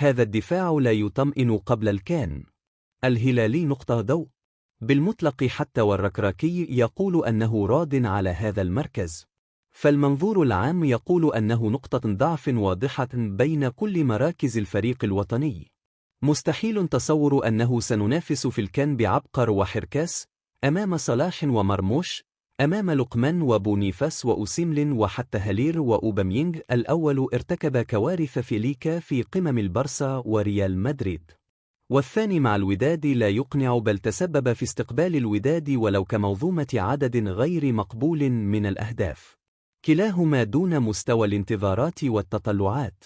هذا الدفاع لا يطمئن قبل الكان. الهلالي نقطة ضوء بالمطلق، حتى والركراكي يقول أنه راض على هذا المركز، فالمنظور العام يقول أنه نقطة ضعف واضحة بين كل مراكز الفريق الوطني. مستحيل تصور أنه سننافس في الكان بعبقر وحركاس، أمام صلاح ومرموش، أمام لقمان وبونيفاس وأوسيملين وحتى هالير وأوباميانغ. الأول ارتكب كوارث فيليكا في قمم البرسا وريال مدريد، والثاني مع الوداد لا يقنع، بل تسبب في استقبال الوداد ولو كمنظومة عدد غير مقبول من الأهداف. كلاهما دون مستوى الانتظارات والتطلعات.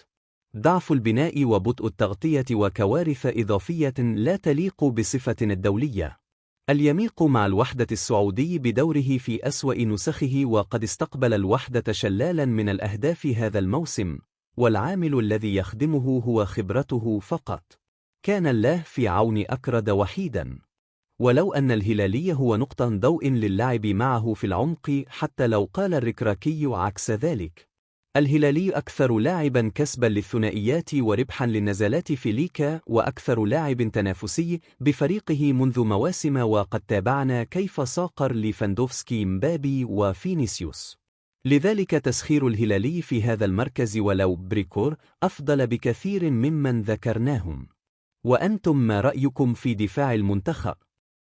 ضعف البناء وبطء التغطية وكوارث إضافية لا تليق بصفة الدولية. اليميق مع الوحدة السعودي بدوره في أسوأ نسخه، وقد استقبل الوحدة شلالا من الأهداف هذا الموسم، والعامل الذي يخدمه هو خبرته فقط. كان الله في عون أكرد وحيدا. ولو أن الهلالي هو نقطة ضوء للعب معه في العمق، حتى لو قال الركراكي عكس ذلك. الهلالي أكثر لاعبا كسبا للثنائيات وربحا للنزالات في ليكا، وأكثر لاعب تنافسي بفريقه منذ مواسم، وقد تابعنا كيف صاقر ليفاندوفسكي، مبابي وفينيسيوس. لذلك تسخير الهلالي في هذا المركز ولو بريكور أفضل بكثير ممن ذكرناهم. وأنتم ما رأيكم في دفاع المنتخب؟